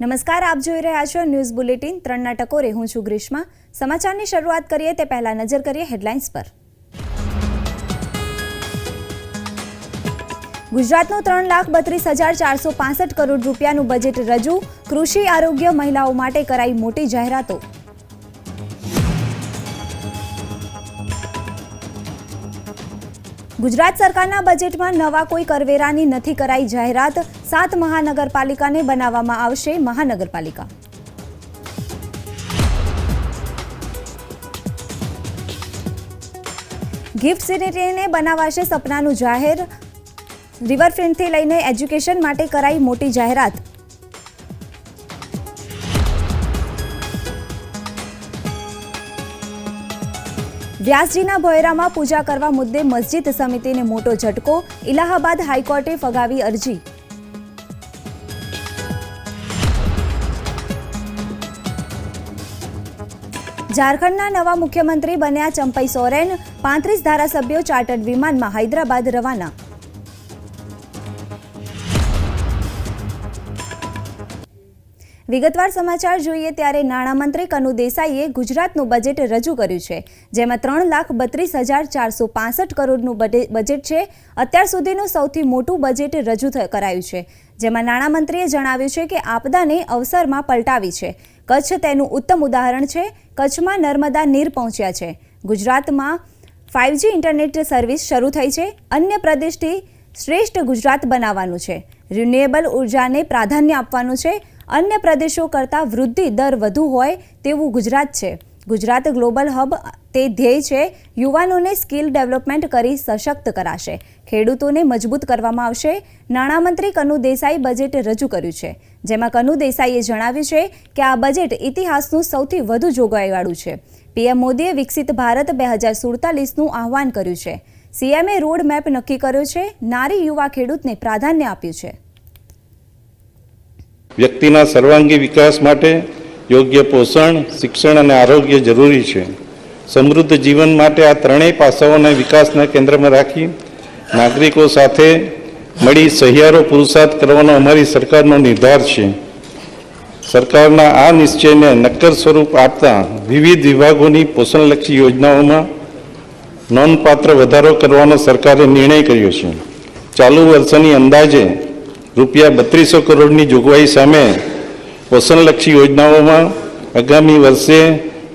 નમસ્કાર, આપ જોઈ રહ્યા છો ન્યૂઝ બુલેટિન 3ના ટકોરે. હું છું ગ્રીષ્મા. સમાચારની શરૂઆત કરીએ તે પહેલા નજર કરીએ હેડલાઇન્સ પર. ગુજરાતનું 3,32,465 કરોડ રૂપિયાનું બજેટ રજૂ. કૃષિ, આરોગ્ય, મહિલાઓ માટે કરાઈ મોટી જાહેરાતો. ગુજરાત સરકારના બજેટમાં નવા કોઈ કરવેરાની નથી કરાઈ જાહેરાત. 7 મહાનગરપાલિકાને બનાવવામાં આવશે મહાનગરપાલિકા. ગિફ્ટ સિટીને બનાવાશે સપનાનું જાહેર. રિવરફ્રન્ટથી લઈને એજ્યુકેશન માટે કરાઈ મોટી જાહેરાત. વ્યાસજીના ભોયરામાં પૂજા કરવા મુદ્દે મસ્જિદ સમિતિને મોટો ઝટકો. ઇલાહાબાદ હાઈકોર્ટે ફગાવી અરજી. ઝારખંડના નવા મુખ્યમંત્રી બન્યા ચંપઈ સોરેન. 35 ધારાસભ્યો ચાર્ટર્ડ વિમાનમાં હૈદરાબાદ રવાના. વિગતવાર સમાચાર જોઈએ ત્યારે નાણામંત્રી કનુ દેસાઈએ ગુજરાતનું બજેટ રજૂ કર્યું છે, જેમાં 3,32,465 કરોડનું બજેટ છે. અત્યાર સુધીનું સૌથી મોટું બજેટ રજૂ કરાયું છે, જેમાં નાણામંત્રીએ જણાવ્યું છે કે આપદાને અવસરમાં પલટાવી છે. કચ્છ તેનું ઉત્તમ ઉદાહરણ છે. કચ્છમાં નર્મદા નીર પહોંચ્યા છે. ગુજરાતમાં 5G ઇન્ટરનેટ સર્વિસ શરૂ થઈ છે. અન્ય પ્રદેશથી શ્રેષ્ઠ ગુજરાત બનાવવાનું છે. રિન્યુએબલ ઉર્જાને પ્રાધાન્ય આપવાનું છે. અન્ય પ્રદેશો કરતાં વૃદ્ધિ દર વધુ હોય તેવું ગુજરાત છે. ગુજરાત ગ્લોબલ હબ તે ધ્યેય છે. યુવાનોને સ્કિલ ડેવલપમેન્ટ કરી સશક્ત કરાશે. ખેડૂતોને મજબૂત કરવામાં આવશે. નાણામંત્રી કનુ દેસાઈ બજેટ રજૂ કર્યું છે, જેમાં કનુ દેસાઈએ જણાવ્યું છે કે આ બજેટ ઇતિહાસનું સૌથી વધુ જોગવાઈવાળું છે. પીએમ મોદીએ વિકસિત ભારત 2047નું આહ્વાન કર્યું છે. સીએમએ રોડ મેપ નક્કી કર્યો છે. નારી, યુવા, ખેડૂતને પ્રાધાન્ય આપ્યું છે. વ્યક્તિના સર્વાંગી વિકાસ માટે યોગ્ય પોષણ, શિક્ષણ અને આરોગ્ય જરૂરી છે. સમૃદ્ધ જીવન માટે આ ત્રણેય પાસાઓને વિકાસના કેન્દ્રમાં રાખી નાગરિકો સાથે મળી સહિયારો પુરુષાર્થ કરવાનો અમારી સરકારનો નિર્ધાર છે. સરકારના આ નિશ્ચયને નક્કર સ્વરૂપ આપતા વિવિધ વિભાગોની પોષણલક્ષી યોજનાઓમાં નોંધપાત્ર વધારો કરવાનો સરકારે નિર્ણય કર્યો છે. ચાલુ વર્ષની અંદાજે ₹3200 કરોડની જોગવાઈ સામે પોષણલક્ષી યોજનાઓમાં આગામી વર્ષે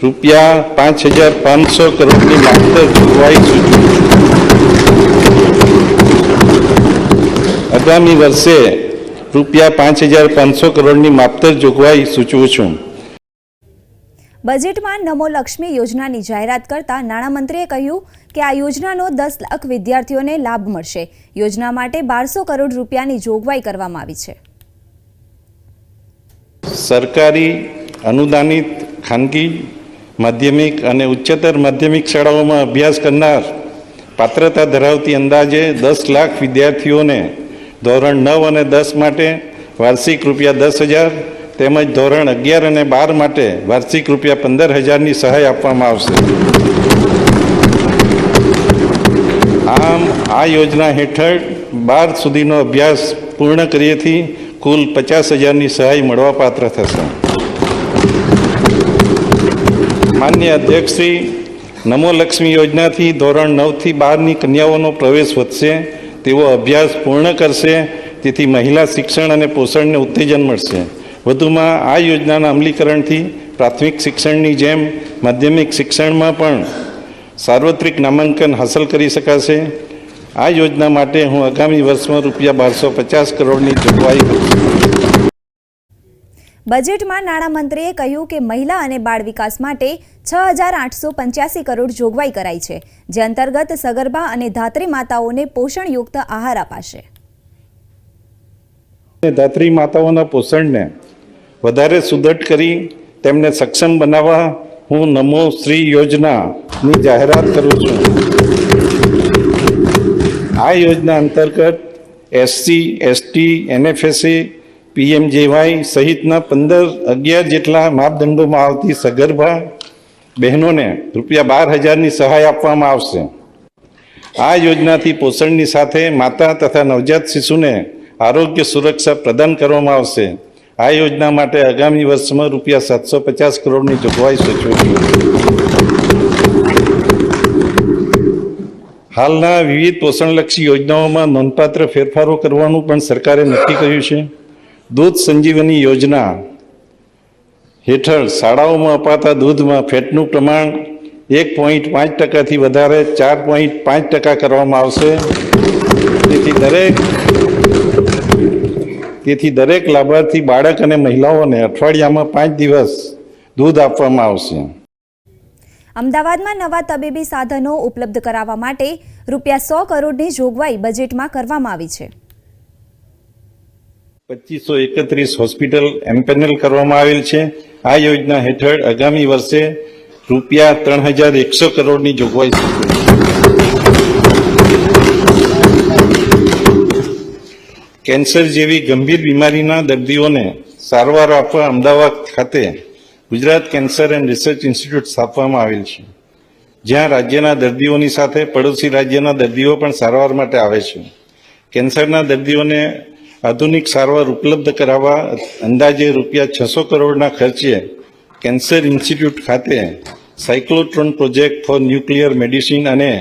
₹5500 કરોડની માત્ર જોગવાઈ આગામી વર્ષે ₹5500 કરોડની માત્ર જોગવાઈ સૂચવું છું. બજેટમાં નમો લક્ષ્મી યોજનાની જાહેરાત કરતા નાણામંત્રીએ કહ્યું કે આ યોજનાનો 10 લાખ વિદ્યાર્થીઓને લાભ મળશે. યોજના માટે 1200 કરોડ રૂપિયાની જોગવાઈ કરવામાં આવી છે. સરકારી અનુદાનિત ખાનગી માધ્યમિક અને ઉચ્ચતર માધ્યમિક શાળાઓમાં અભ્યાસ કરનાર પાત્રતા ધરાવતી અંદાજે 10 લાખ વિદ્યાર્થીઓને ધોરણ 9 અને 10 માટે વાર્ષિક ₹10,000 તેમજ ધોરણ 11 અને 12 માટે વાર્ષિક ₹15,000ની સહાય આપવામાં આવશે. આમ આ યોજના હેઠળ 12 સુધીનો અભ્યાસ પૂર્ણ કર્યેથી કુલ 50,000ની સહાય મળવાપાત્ર થશે. માન્ય અધ્યક્ષશ્રી, નમો લક્ષ્મી યોજનાથી ધોરણ 9થી 12ની કન્યાઓનો પ્રવેશ વધશે, તેઓ અભ્યાસ પૂર્ણ કરશે, તેથી મહિલા શિક્ષણ અને પોષણને ઉત્તેજન મળશે. વધુમાં આ યોજનાના અમલીકરણથી પ્રાથમિક શિક્ષણની જેમ માધ્યમિક શિક્ષણમાં પણ સાર્વત્રિક નામાંકન હાંસલ કરી શકાશે. આ યોજના માટે હું આગામી વર્ષમાં ₹1250 કરોડની જોગવાઈ કરું છું. બજેટમાં નાણામંત્રીએ કહ્યું કે મહિલા અને બાળ વિકાસ માટે 6,885 કરોડ જોગવાઈ કરાઈ છે, જે અંતર્ગત સગર્ભા અને ધાત્રી માતાઓને પોષણયુક્ત આહાર અપાશે. ધાત્રી માતાઓના પોષણને વધારે સુદૃઢ કરી તેમને સક્ષમ બનાવવા હું નમો શ્રી યોજનાની જાહેરાત કરું છું. આ યોજના અંતર્ગત SC, ST, NFSA, PMJY સહિતના 11 જેટલા માપદંડોમાં આવતી સગર્ભા બહેનોને ₹12,000ની સહાય આપવામાં આવશે. આ યોજનાથી પોષણની સાથે માતા તથા નવજાત શિશુને આરોગ્ય સુરક્ષા પ્રદાન કરવામાં આવશે. આ યોજના માટે આગામી વર્ષમાં રૂપિયા 750 કરોડની જોગવાઈ સૂચવી છે. હાલના વિવિધ પોષણલક્ષી યોજનાઓમાં નોંધપાત્ર ફેરફારો કરવાનું પણ સરકારે નક્કી કર્યું છે. દૂધ સંજીવની યોજના હેઠળ શાળાઓમાં અપાતા દૂધમાં ફેટનું પ્રમાણ 1.5% વધારે 4.5% કરવામાં આવશે. તેથી દરેક લાભાર્થી બાળક અને મહિલાઓને અઠવાડિયામાં 5 દિવસ દૂધ આપવામાં આવશે. અમદાવાદમાં નવા તબીબી સાધનો ઉપલબ્ધ કરાવવા માટે રૂપિયા 100 કરોડની જોગવાઈ બજેટમાં કરવામાં આવી છે. 2531 હોસ્પિટલ એમ્પેનલ કરવામાં આવેલ છે. આ યોજના હેઠળ આગામી વર્ષે રૂપિયા 3100 કરોડની જોગવાઈ છે. કેન્સર જેવી ગંભીર બીમારીના દર્દીઓને સારવાર આપવા અમદાવાદ ખાતે Gujarat cancer and research institute સ્થાપવામાં આવેલ છે, જ્યાં રાજ્યના દર્દીઓની સાથે પડોશી રાજ્યના દર્દીઓ પણ સારવાર માટે આવે છે. કેન્સરના દર્દીઓને આધુનિક સારવાર ઉપલબ્ધ કરાવવા અંદાજે રૂપિયા 600 કરોડના ખર્ચે કેન્સર ઇન્સ્ટિટ્યૂટ ખાતે cyclotron project for nuclear medicine અને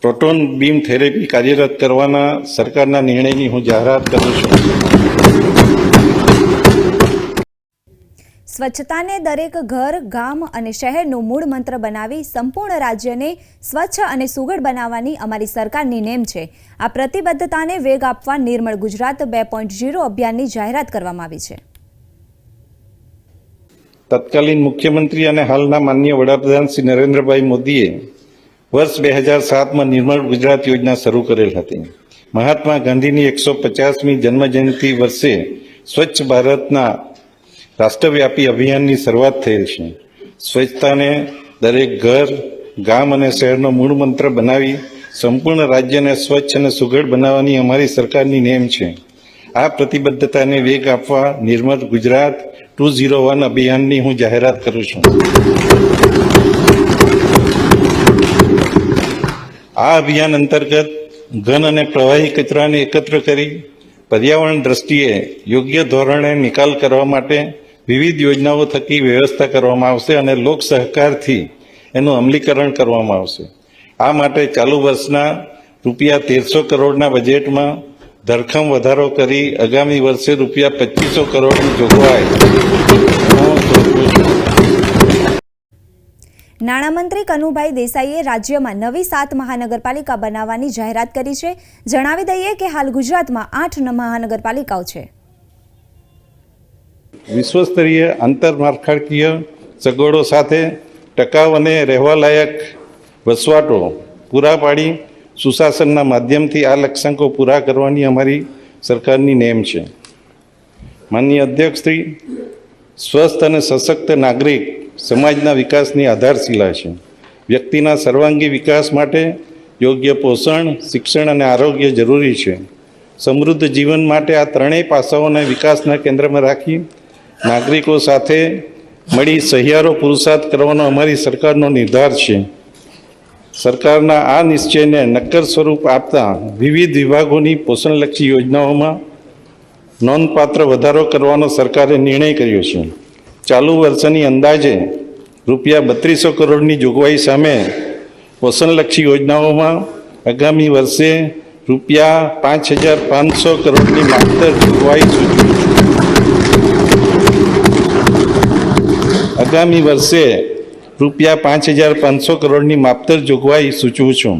પ્રોટોન બીમ થેરેપી કાર્યરત કરવાના સરકારના નિર્ણયની હું જાહેરાત કરું છું. સ્વચ્છતાને દરેક ઘર, ગામ અને શહેરનું મૂળ મંત્ર બનાવી સંપૂર્ણ રાજ્યને સ્વચ્છ અને સુઘડ બનાવવાની અમારી સરકારની નેમ છે. આ પ્રતિબદ્ધતાને વેગ આપવા નિર્મળ ગુજરાત 2.0 અભિયાનની જાહેરાત કરવામાં આવી છે. તત્કાલીન મુખ્યમંત્રી અને હાલના માનનીય વડાપ્રધાન શ્રી નરેન્દ્રભાઈ મોદીએ વર્ષ 2007માં નિર્મળ ગુજરાત યોજના શરૂ કરેલ હતી. મહાત્મા ગાંધીની 150મી જન્મજયંતિ વર્ષે સ્વચ્છ ભારતના રાષ્ટ્રવ્યાપી અભિયાનની શરૂઆત થયેલ છે. સ્વચ્છતાને દરેક ઘર, ગામ અને શહેરનો મૂળ મંત્ર બનાવી સંપૂર્ણ રાજ્યને સ્વચ્છ અને સુઘડ બનાવવાની અમારી સરકારની નેમ છે. આ પ્રતિબદ્ધતાને વેગ આપવા નિર્મળ ગુજરાત 201 અભિયાનની હું જાહેરાત કરું છું. આ અભિયાન અંતર્ગત ઘન અને પ્રવાહી કચરાને એકત્ર કરી પર્યાવરણ દ્રષ્ટિએ યોગ્ય ધોરણે નિકાલ કરવા માટે વિવિધ યોજનાઓ થકી વ્યવસ્થા કરવામાં આવશે અને લોક સહકારથી એનું અમલીકરણ કરવામાં આવશે. આ માટે ચાલુ વર્ષના રૂપિયા 1300 કરોડના બજેટમાં ધરખમ વધારો કરી આગામી વર્ષે રૂપિયા 2500 કરોડની જોગવાઈ નાણામંત્રી કનુભાઈ દેસાઈએ રાજ્યમાં નવી 7 મહાનગરપાલિકા બનાવવાની જાહેરાત કરી છે. જણાવી દઈએ કે હાલ ગુજરાતમાં 8 મહાનગરપાલિકાઓ છે. વિશ્વસ્તરીય આંતરમાળખાકીય સગવડો સાથે ટકાઉ અને રહેવાલાયક વસવાટો પૂરા પાડી સુશાસનના માધ્યમથી આ લક્ષ્યાંકો પૂરા કરવાની અમારી સરકારની નેમ છે. માનનીય અધ્યક્ષશ્રી, સ્વસ્થ અને સશક્ત નાગરિક સમાજના વિકાસની આધારશિલા છે. વ્યક્તિના સર્વાંગી વિકાસ માટે યોગ્ય પોષણ, શિક્ષણ અને આરોગ્ય જરૂરી છે. સમૃદ્ધ જીવન માટે આ ત્રણેય પાસાઓને વિકાસના કેન્દ્રમાં રાખી નાગરિકો સાથે મળી સહિયારો પુરુષાર્થ કરવાનો અમારી સરકારનો નિર્ધાર છે. સરકારના આ નિશ્ચયને નક્કર સ્વરૂપ આપતા વિવિધ વિભાગોની પોષણલક્ષી યોજનાઓમાં નોંધપાત્ર વધારો કરવાનો સરકારે નિર્ણય કર્યો છે. ચાલુ વર્ષની અંદાજે રૂપિયા 3200 કરોડની જોગવાઈ સામે પોષણલક્ષી યોજનાઓમાં આગામી વર્ષે રૂપિયા 5500 કરોડની માત્ર જોગવાઈ સૂચવી છે. આગામી વર્ષે રૂપિયા 5500 કરોડની માત્ર જોગવાઈ સૂચવું છું.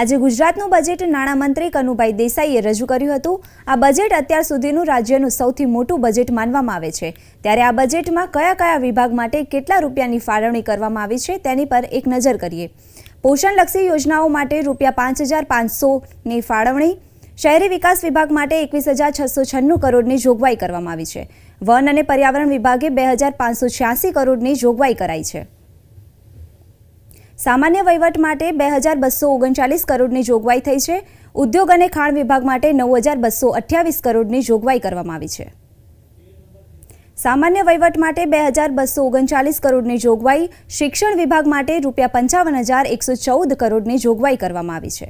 આજે ગુજરાતનું બજેટ નાણામંત્રી કનુભાઈ દેસાઈએ રજૂ કર્યું હતું. આ બજેટ અત્યાર સુધીનું રાજ્યનું સૌથી મોટું બજેટ માનવામાં આવે છે. ત્યારે આ બજેટમાં કયા કયા વિભાગ માટે કેટલા રૂપિયાની ફાળવણી કરવામાં આવી છે તેની પર એક નજર કરીએ. પોષણલક્ષી યોજનાઓ માટે રૂપિયા 5500ની ફાળવણી, શહેરી વિકાસ વિભાગ માટે 21,696 કરોડની જોગવાઈ કરવામાં આવી છે. વન અને પર્યાવરણ વિભાગે 2,586 કરોડની જોગવાઈ કરાઈ છે. સામાન્ય વહીવટ માટે 2,239 કરોડની જોગવાઈ થઈ છે. ઉદ્યોગ અને ખાણ વિભાગ માટે 9,228 કરોડની જોગવાઈ કરવામાં આવી છે. સામાન્ય વહીવટ માટે 2,239 કરોડની જોગવાઈ, શિક્ષણ વિભાગ માટે રૂપિયા 55,114 કરોડની જોગવાઈ કરવામાં આવી છે.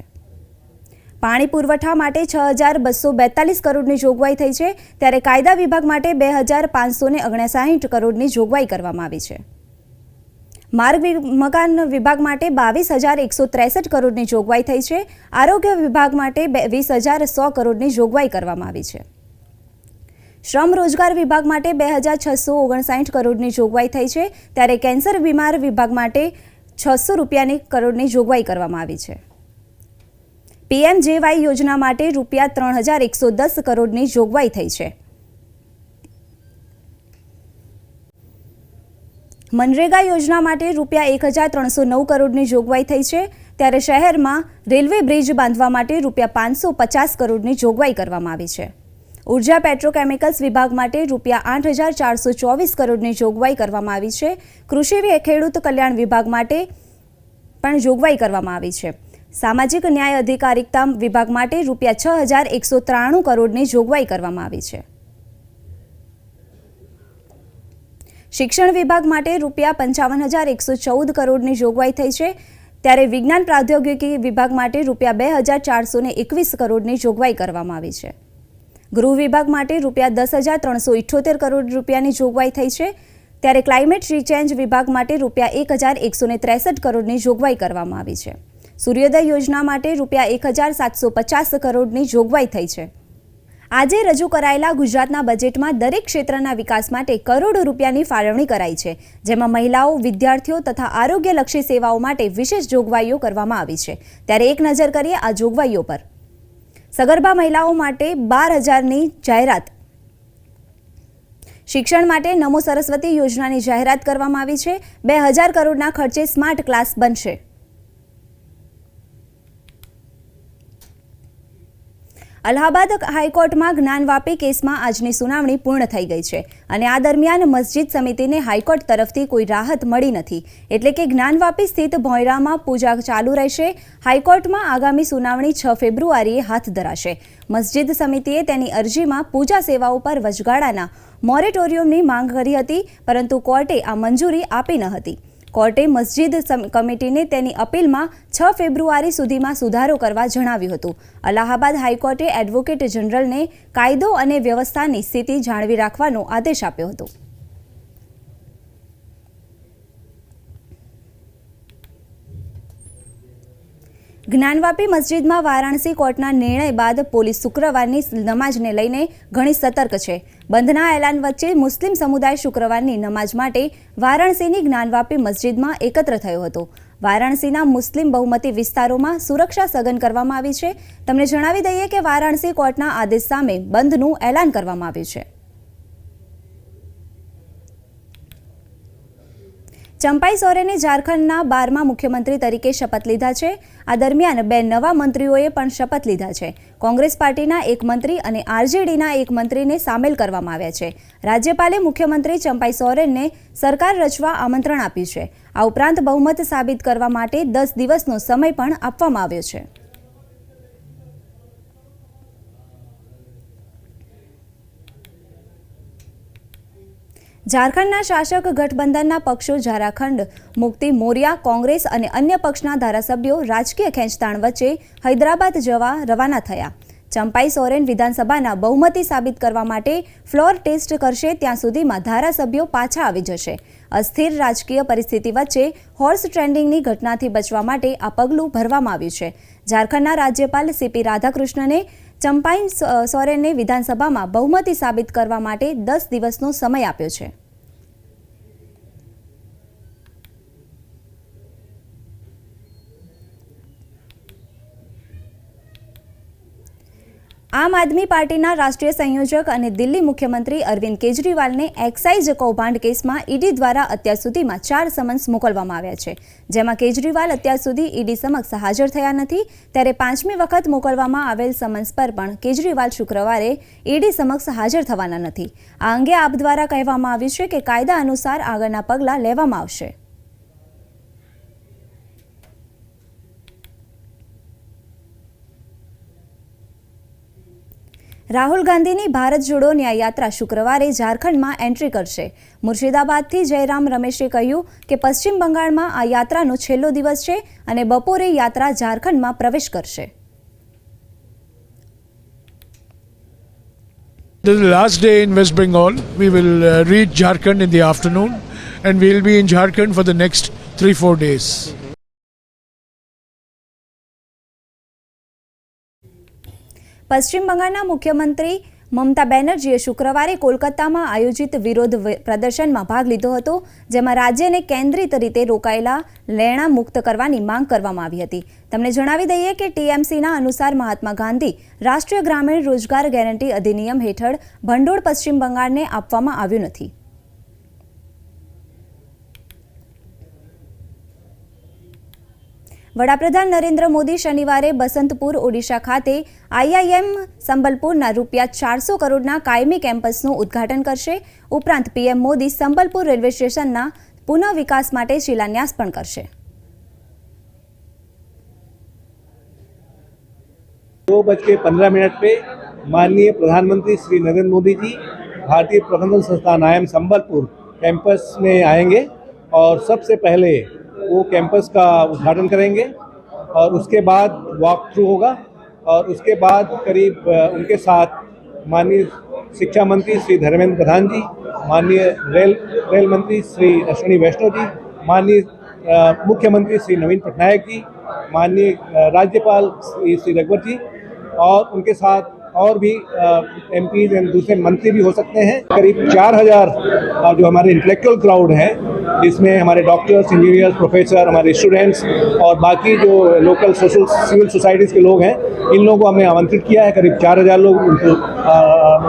પાણી પુરવઠા માટે 6,242 કરોડની જોગવાઈ થઈ છે, ત્યારે કાયદા વિભાગ માટે 2,559 કરોડની જોગવાઈ કરવામાં આવી છે. માર્ગ મકાન વિભાગ માટે 22,163 કરોડની જોગવાઈ થઈ છે. આરોગ્ય વિભાગ માટે 20,100 કરોડની જોગવાઈ કરવામાં આવી છે. શ્રમ રોજગાર વિભાગ માટે 2,659 કરોડની જોગવાઈ થઈ છે, ત્યારે કેન્સર બીમાર વિભાગ માટે 600 કરોડની જોગવાઈ કરવામાં આવી છે. PMJY યોજના માટે ₹3,110 કરોડની જોગવાઈ થઈ છે. મનરેગા યોજના માટે ₹1,309 કરોડની જોગવાઈ થઈ છે, ત્યારે શહેરમાં રેલવે બ્રિજ બાંધવા માટે ₹550 કરોડની જોગવાઈ કરવામાં આવી છે. ઉર્જા પેટ્રોકેમિકલ્સ વિભાગ માટે ₹8,424 કરોડની જોગવાઈ કરવામાં આવી છે. કૃષિ ખેડૂત કલ્યાણ વિભાગ માટે પણ જોગવાઈ કરવામાં આવી છે. સામાજિક ન્યાય અધિકારિતા વિભાગ માટે ₹6,193 કરોડની જોગવાઈ કરવામાં આવી છે. શિક્ષણ વિભાગ માટે ₹55,114 કરોડની જોગવાઈ થઈ છે, ત્યારે વિજ્ઞાન પ્રૌદ્યોગિકી વિભાગ માટે ₹2,421 કરોડની જોગવાઈ કરવામાં આવી છે. ગૃહ વિભાગ માટે ₹10,378 કરોડ રૂપિયાની જોગવાઈ થઈ છે, ત્યારે ક્લાઇમેટ ચેન્જ વિભાગ માટે ₹1,163 કરોડની જોગવાઈ કરવામાં આવી છે. સૂર્યોદય યોજના માટે ₹1,750 કરોડની જોગવાઈ થઈ છે. આજે રજૂ કરાયેલા ગુજરાતના બજેટમાં દરેક ક્ષેત્રના વિકાસ માટે કરોડો રૂપિયાની ફાળવણી કરાઈ છે, જેમાં મહિલાઓ, વિદ્યાર્થીઓ તથા આરોગ્યલક્ષી સેવાઓ માટે વિશેષ જોગવાઈઓ કરવામાં આવી છે. ત્યારે એક નજર કરીએ આ જોગવાઈઓ પર. સગર્ભા મહિલાઓ માટે 12,000ની જાહેરાત. શિક્ષણ માટે નમો સરસ્વતી યોજનાની જાહેરાત કરવામાં આવી છે. 2,000 કરોડના ખર્ચે સ્માર્ટ ક્લાસ બનશે. અલ્હાબાદ હાઈકોર્ટમાં જ્ઞાનવાપી કેસમાં આજની સુનાવણી પૂર્ણ થઈ ગઈ છે, અને આ દરમિયાન મસ્જિદ સમિતિને હાઈકોર્ટ તરફથી કોઈ રાહત મળી નથી, એટલે કે જ્ઞાનવાપી સ્થિત ભોંયરામાં પૂજા ચાલુ રહેશે. હાઈકોર્ટમાં આગામી સુનાવણી 6 ફેબ્રુઆરીએ હાથ ધરાશે. મસ્જિદ સમિતિએ તેની અરજીમાં પૂજા સેવાઓ પર વચગાળાના મોરેટોરિયમની માંગ કરી હતી, પરંતુ કોર્ટે આ મંજૂરી આપી ન હતી. કોર્ટે મસ્જિદ કમિટીને તેની અપીલમાં 6 ફેબ્રુઆરી સુધીમાં સુધારો કરવા જણાવ્યું હતું. અલ્હાબાદ હાઈકોર્ટે એડવોકેટ જનરલને કાયદો અને વ્યવસ્થાની સ્થિતિ જાળવી રાખવાનો આદેશ આપ્યો હતો. જ્ઞાનવાપી મસ્જિદમાં વારાણસી કોર્ટના નિર્ણય બાદ પોલીસ શુક્રવારની નમાઝને લઈને ઘણી સતર્ક છે. બંધના એલાન વચ્ચે મુસ્લિમ સમુદાય શુક્રવારની નમાઝ માટે વારાણસીની જ્ઞાનવાપી મસ્જિદમાં એકત્ર થયો હતો. વારાણસીના મુસ્લિમ બહુમતી વિસ્તારોમાં સુરક્ષા સઘન કરવામાં આવી છે. તમને જણાવી દઈએ કે વારાણસી કોર્ટના આદેશ સામે બંધનું એલાન કરવામાં આવ્યું છે. ચંપાઈ સોરેને ઝારખંડના 12મા મુખ્યમંત્રી તરીકે શપથ લીધા છે. આ દરમિયાન 2 નવા મંત્રીઓએ પણ શપથ લીધા છે. કોંગ્રેસ પાર્ટીના એક મંત્રી અને આરજેડીના એક મંત્રીને સામેલ કરવામાં આવ્યા છે. રાજ્યપાલે મુખ્યમંત્રી ચંપાઈ સોરેનને સરકાર રચવા આમંત્રણ આપ્યું છે. આ ઉપરાંત બહુમત સાબિત કરવા માટે 10 દિવસનો સમય પણ આપવામાં આવ્યો છે. ઝારખંડના શાસક ગઠબંધનના પક્ષો ઝારખંડ મુક્તિ મોર્યા, કોંગ્રેસ અને અન્ય પક્ષના ધારાસભ્યો રાજકીય ખેંચતાણ વચ્ચે હૈદરાબાદ જવા રવાના થયા. ચંપાઈ સોરેન વિધાનસભાના બહુમતી સાબિત કરવા માટે ફ્લોર ટેસ્ટ કરશે, ત્યાં સુધીમાં ધારાસભ્યો પાછા આવી જશે. અસ્થિર રાજકીય પરિસ્થિતિ વચ્ચે હોર્સ ટ્રેડિંગની ઘટનાથી બચવા માટે આ પગલું ભરવામાં આવ્યું છે. ઝારખંડના રાજ્યપાલ CP રાધાકૃષ્ણને ચંપાઈ સોરેનને વિધાનસભામાં બહુમતી સાબિત કરવા માટે 10 દિવસનો સમય આપ્યો છે. આમ આદમી પાર્ટીના રાષ્ટ્રીય સંયોજક અને દિલ્હી મુખ્યમંત્રી અરવિંદ કેજરીવાલને એક્સાઇઝ કૌભાંડ કેસમાં ઈડી દ્વારા અત્યાર સુધીમાં 4 સમન્સ મોકલવામાં આવ્યા છે, જેમાં કેજરીવાલ અત્યાર સુધી ઈડી સમક્ષ હાજર થયા નથી. ત્યારે 5મી વખત મોકલવામાં આવેલ સમન્સ પર પણ કેજરીવાલ શુક્રવારે ઈડી સમક્ષ હાજર થવાના નથી. આ અંગે આપ દ્વારા કહેવામાં આવ્યું છે કે કાયદા અનુસાર આગળના પગલાં લેવામાં આવશે. રાહુલ ગાંધીની ભારત જોડો ન્યાય યાત્રા શુક્રવારે ઝારખંડમાં એન્ટ્રી કરશે. મુર્શિદાબાદથી જયરામ રમેશે કહ્યું કે પશ્ચિમ બંગાળમાં આ યાત્રાનો છેલ્લો દિવસ છે અને બપોરે યાત્રા ઝારખંડમાં પ્રવેશ કરશે. This is the last day in West Bengal. We will reach Jharkhand in the afternoon and we will be in Jharkhand for the next 3-4 days. પશ્ચિમ બંગાળના મુખ્યમંત્રી મમતા બેનર્જીએ શુક્રવારે કોલકાતામાં આયોજિત વિરોધ પ્રદર્શનમાં ભાગ લીધો હતો, જેમાં રાજ્યને કેન્દ્રિત રીતે રોકાયેલા લેણાં મુક્ત કરવાની માંગ કરવામાં આવી હતી. તમને જણાવી દઈએ કે ટીએમસીના અનુસાર મહાત્મા ગાંધી રાષ્ટ્રીય ગ્રામીણ રોજગાર ગેરંટી અધિનિયમ હેઠળ ભંડોળ પશ્ચિમ બંગાળને આપવામાં આવ્યું નથી. વડાપ્રધાન નરેન્દ્ર મોદી શનિવારે બસંતપુર ઓડિશા ખાતે આઈઆઈએમ સંબલપુરના ₹400 કરોડના કાયમી કેમ્પસનું ઉદ્ઘાટન કરશે. ઉપરાંત પીએમ મોદી સંબલપુર રેલવે સ્ટેશનના પુનઃ વિકાસ માટે શિલાન્યાસ પણ કરશે. 2:15 पे माननीय प्रधानमंत्री श्री नरेंद्र मोदी जी भारतीय प्रबंधन संस्थान आईआईएम संबलपुर कैंपस में आएंगे और सबसे पहले वो कैंपस का उद्घाटन करेंगे और उसके बाद वॉक थ्रू होगा और उसके बाद करीब उनके साथ माननीय शिक्षा मंत्री श्री धर्मेंद्र प्रधान जी, माननीय रेल मंत्री श्री अश्विनी वैष्णव जी, माननीय मुख्यमंत्री श्री नवीन पटनायक जी, माननीय राज्यपाल श्री रघुवर जी और उनके साथ और भी एमपीज एंड दूसरे मंत्री भी हो सकते हैं. करीब 4000 जो हमारे इंटेलेक्चुअल क्राउड है, जिसमें हमारे डॉक्टर्स, इंजीनियर्स, प्रोफेसर, हमारे स्टूडेंट्स और बाकी जो लोकल सिविल सोसाइटीज़ के लोग हैं, इन लोगों को हमने आमंत्रित किया है. करीब 4000 लोग उनको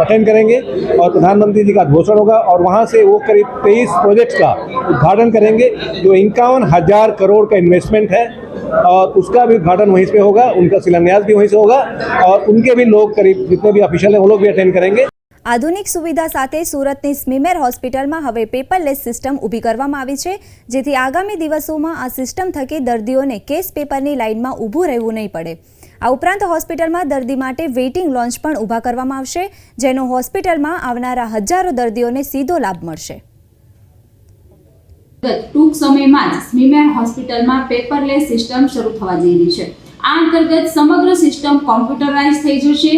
अटेंड करेंगे और प्रधानमंत्री जी का घोषणा होगा और वहाँ से वो करीब 23 प्रोजेक्ट्स का उद्घाटन करेंगे जो 51,000 करोड़ का इन्वेस्टमेंट है और उसका भी उद्घाटन वहीं पे होगा, उनका शिलान्यास भी वहीं से होगा और उनके भी लोग करीब जितने भी ऑफिशियल हैं वो लोग भी अटेंड करेंगे. આધુનિક સુવિધા સાથે સુરતની સ્મીમેર હોસ્પિટલમાં હવે પેપરલેસ સિસ્ટમ ઊભી કરવામાં આવી છે, જેથી આગામી દિવસોમાં આ સિસ્ટમ થકી દર્દીઓને કેસ પેપરની લાઇનમાં ઊભું રહેવું નહીં પડે. આ ઉપરાંત હોસ્પિટલમાં દર્દી માટે વેઇટિંગ લોન્જ પણ ઊભા કરવામાં આવશે, જેનો હોસ્પિટલમાં આવનારા હજારો દર્દીઓને સીધો લાભ મળશે. ટૂંક સમયમાં જ સ્મીમેર હોસ્પિટલમાં પેપરલેસ સિસ્ટમ શરૂ થવા જઈ રહી છે. આ અંતર્ગત સમગ્ર સિસ્ટમ કોમ્પ્યુટરાઇઝ થઈ જશે,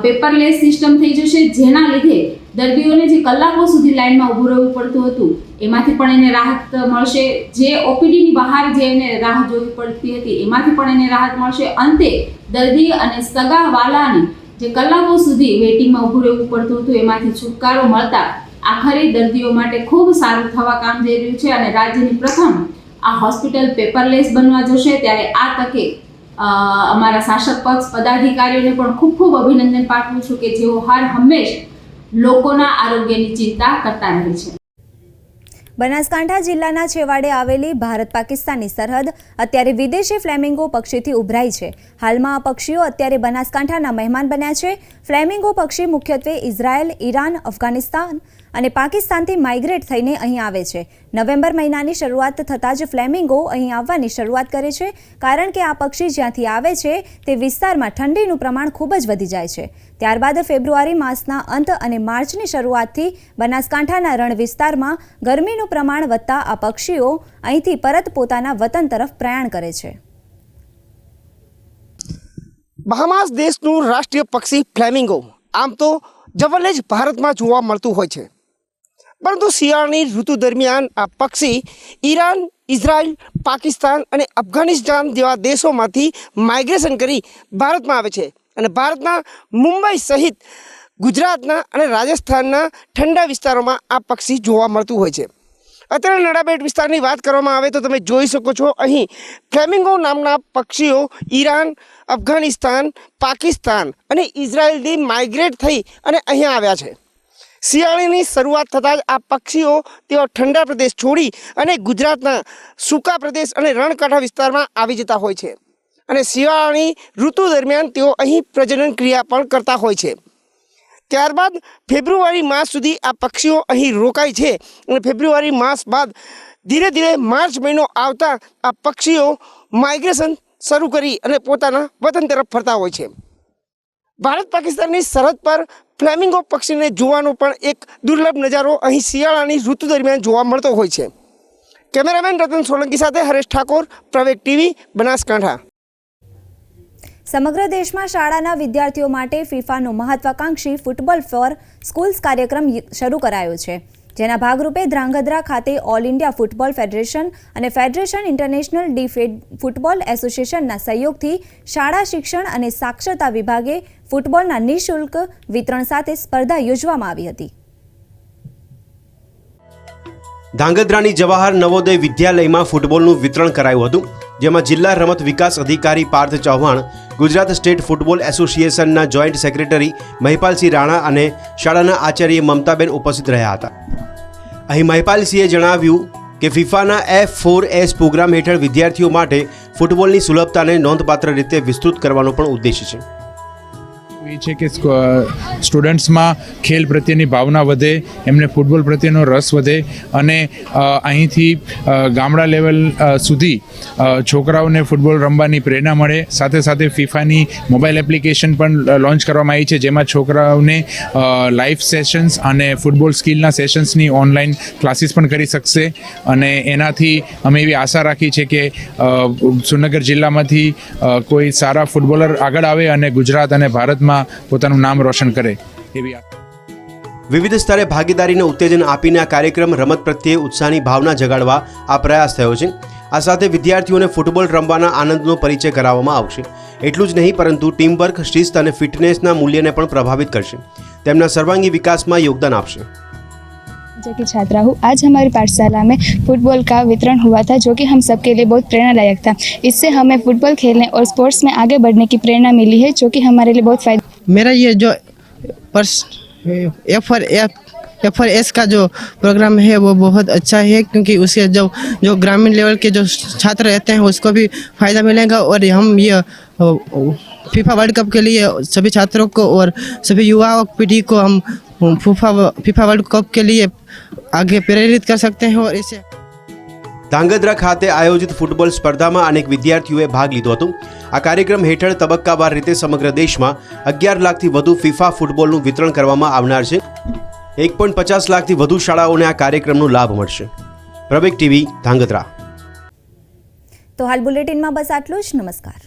પેપરલેસ સિસ્ટમ થઈ જશે, જેના લીધે દર્દીઓને જે કલાકો સુધી લાઇનમાં ઊભું રહેવું પડતું હતું એમાંથી પણ એને રાહત મળશે. જે ઓપીડીની બહાર જે એને રાહ જોવી પડતી હતી એમાંથી પણ એને રાહત મળશે. અંતે દર્દી અને સગા વાલાને જે કલાકો સુધી વેઇટિંગમાં ઊભું રહેવું પડતું હતું એમાંથી છુટકારો મળતા આખરે દર્દીઓ માટે ખૂબ સારું થવા કામ જઈ રહ્યું છે અને રાજ્યની પ્રથમ આ હોસ્પિટલ પેપરલેસ બનવા જશે. ત્યારે આ તકે અમારા શાસક પક્ષ પદાધિકારીઓને પણ ખૂબ ખૂબ અભિનંદન પાઠવું છું કે જેઓ હર હંમેશ લોકોના આરોગ્યની ચિંતા કરતા રહે છે. બનાસકાંઠા જિલ્લાના છેવાડે આવેલી ભારત પાકિસ્તાનની સરહદ અત્યારે વિદેશી ફ્લેમિંગો પક્ષીથી ઉભરાઈ છે. હાલમાં આ પક્ષીઓ અત્યારે બનાસકાંઠાના મહેમાન બન્યા છે. ફ્લેમિંગો પક્ષી મુખ્યત્વે ઇઝરાયલ, ઈરાન, અફઘાનિસ્તાન અને પાકિસ્તાનથી માઇગ્રેટ થઈને અહીં આવે છે. નવેમ્બર મહિનાની શરૂઆત થતાં જ ફ્લેમિંગો અહીં આવવાની શરૂઆત કરે છે, કારણ કે આ પક્ષી જ્યાંથી આવે છે તે વિસ્તારમાં ઠંડીનું પ્રમાણ ખૂબ જ વધી જાય છે. ત્યારબાદ ફેબ્રુઆરી માસના અંત અને માર્ચની શરૂઆતથી બનાસકાંઠાના રણ વિસ્તારમાં ગરમીનું પ્રમાણ વધતા આ પક્ષીઓ અહીંથી પરત પોતાના વતન તરફ પ્રયાણ કરે છે. બહામાસ દેશનું રાષ્ટ્રીય પક્ષી ફ્લેમિંગો આમ તો જવલ્લે જ ભારતમાં જોવા મળતું હોય છે, પરંતુ શિયાળાની ઋતુ દરમિયાન આ પક્ષી ઈરાન, ઇઝરાયલ, પાકિસ્તાન અને અફઘાનિસ્તાન જેવા દેશોમાંથી માઇગ્રેશન કરી ભારતમાં આવે છે અને ભારતના મુંબઈ સહિત ગુજરાતના અને રાજસ્થાનના ઠંડા વિસ્તારોમાં આ પક્ષી જોવા મળતું હોય છે. અત્યારે નડાબેટ વિસ્તારની વાત કરવામાં આવે તો તમે જોઈ શકો છો, અહીં ફ્લેમિંગો નામના પક્ષીઓ ઈરાન, અફઘાનિસ્તાન, પાકિસ્તાન અને ઇઝરાયલથી માઇગ્રેટ થઈ અને અહીંયા આવ્યા છે. શિયાળાની શરૂઆત થતાં જ આ પક્ષીઓ તેઓ ઠંડા પ્રદેશ છોડી અને ગુજરાતના સૂકા પ્રદેશ અને રણકાંઠા વિસ્તારમાં આવી જતા હોય છે અને શિયાળાની ઋતુ દરમિયાન તેઓ અહીં પ્રજનન ક્રિયા પણ કરતા હોય છે. ત્યારબાદ ફેબ્રુઆરી માસ સુધી આ પક્ષીઓ અહીં રોકાય છે અને ફેબ્રુઆરી માસ બાદ ધીરે ધીરે માર્ચ મહિનો આવતા આ પક્ષીઓ માઇગ્રેશન શરૂ કરી અને પોતાના વતન તરફ ફરતા હોય છે. ભારત પાકિસ્તાનની સરહદ પર ફ્લેમિંગો પક્ષીને જોવાનો પણ એક દુર્લભ નજારો અહીં શિયાળાની ઋતુ દરમિયાન જોવા મળતો હોય છે. કેમેરામેન રતન સોલંકી સાથે હરેશ ઠાકોર, પ્રવેગ ટીવી, બનાસકાંઠા. સમગ્ર દેશમાં શાળાના વિદ્યાર્થીઓ માટે ફિફાનો મહત્વાકાંક્ષી ફૂટબોલ ફોર સ્કૂલ્સ કાર્યક્રમ શરૂ કરાયો છે, જેના ભાગરૂપે ધ્રાંગધ્રા ખાતે ઓલ ઇન્ડિયા ફૂટબોલ ફેડરેશન અને ફેડરેશન ઇન્ટરનેશનલ ડી ફૂટબોલ એસોસિએશનના સહયોગથી શાળા શિક્ષણ અને સાક્ષરતા વિભાગે ફૂટબોલના નિઃશુલ્ક વિતરણ સાથે સ્પર્ધા યોજવામાં આવી હતી. ધ્રાંગધ્રાની જવાહર નવોદય વિદ્યાલયમાં ફૂટબોલનું વિતરણ કરાયું હતું, જેમાં જિલ્લા રમત વિકાસ અધિકારી પાર્થ ચૌહાણ, ગુજરાત સ્ટેટ ફૂટબોલ એસોસિએશનના જોઈન્ટ સેક્રેટરી મહિપાલસિંહ રાણા અને શાળાના આચાર્ય મમતાબેન ઉપસ્થિત રહ્યા હતા. અહીં મહિપાલસિંહે જણાવ્યું કે ફિફાના F4S પ્રોગ્રામ હેઠળ વિદ્યાર્થીઓ માટે ફૂટબોલની સુલભતાને નોંધપાત્ર રીતે વિસ્તૃત કરવાનો પણ ઉદ્દેશ છે. એ છે કે સ્ટુડન્ટ્સમાં ખેલ પ્રત્યેની ભાવના વધે, એમને ફૂટબોલ પ્રત્યેનો રસ વધે અને અહીંથી ગામડા લેવલ સુધી છોકરાઓને ફૂટબોલ રમવાની પ્રેરણા મળે. સાથે સાથે ફિફાની મોબાઈલ એપ્લિકેશન પણ લોન્ચ કરવામાં આવી છે, જેમાં છોકરાઓને લાઈવ સેશન્સ અને ફૂટબોલ સ્કિલના સેશન્સની ઓનલાઈન ક્લાસીસ પણ કરી શકશે. અને એનાથી અમે એવી આશા રાખી છે કે સુરનગર જિલ્લામાંથી કોઈ સારા ફૂટબોલર આગળ આવે અને ગુજરાત અને ભારતમાં પોતાનું નામ રોશન કરે એવી. વિવિધ સ્તરે ભાગીદારીને ઉત્તેજન આપીને આ કાર્યક્રમ રમત પ્રત્યે ઉત્સાહની ભાવના જગાડવા આ પ્રયાસ થયો છે. આ સાથે વિદ્યાર્થીઓને ફૂટબોલ રમવાના આનંદનો પરિચય કરાવવામાં આવશે. એટલું જ નહીં પરંતુ ટીમવર્ક, શિસ્ત અને ફિટનેસના મૂલ્યને પણ પ્રભાવિત કરશે, તેમના સર્વાંગી વિકાસમાં યોગદાન આપશે. जो कि छात्रा हूँ, आज हमारी पाठशाला में फुटबॉल का वितरण हुआ था, जो कि हम सबके लिए बहुत प्रेरणादायक था. इससे हमें फुटबॉल खेलने और स्पोर्ट्स में आगे बढ़ने की प्रेरणा मिली है, जो कि हमारे लिए बहुत फायदा. मेरा ये जो F4S का जो प्रोग्राम है वो बहुत अच्छा है, क्योंकि उससे जो ग्रामीण लेवल के जो छात्र रहते हैं उसको भी फ़ायदा मिलेगा. और हम ये फीफा वर्ल्ड कप के लिए सभी छात्रों को और सभी युवा पीढ़ी को हम फीफा वर्ल्ड कप के लिए आगे प्रेरित कर सकते हैं. और इसे ધ્રાંગધ્રા ખાતે આયોજિત ફૂટબોલ સ્પર્ધામાં અનેક વિદ્યાર્થીઓએ ભાગ લીધો હતો. આ કાર્યક્રમ હેઠળ તબક્કાવાર રીતે સમગ્ર દેશમાં 11 લાખથી વધુ ફિફા ફૂટબોલનું વિતરણ કરવામાં આવનાર છે. 1.50 લાખથી વધુ શાળાઓને આ કાર્યક્રમનો લાભ મળશે. પ્રવેગ ટીવી, ધ્રાંગધ્રા. તો હાલ બુલેટિનમાં બસ આટલું જ. નમસ્કાર.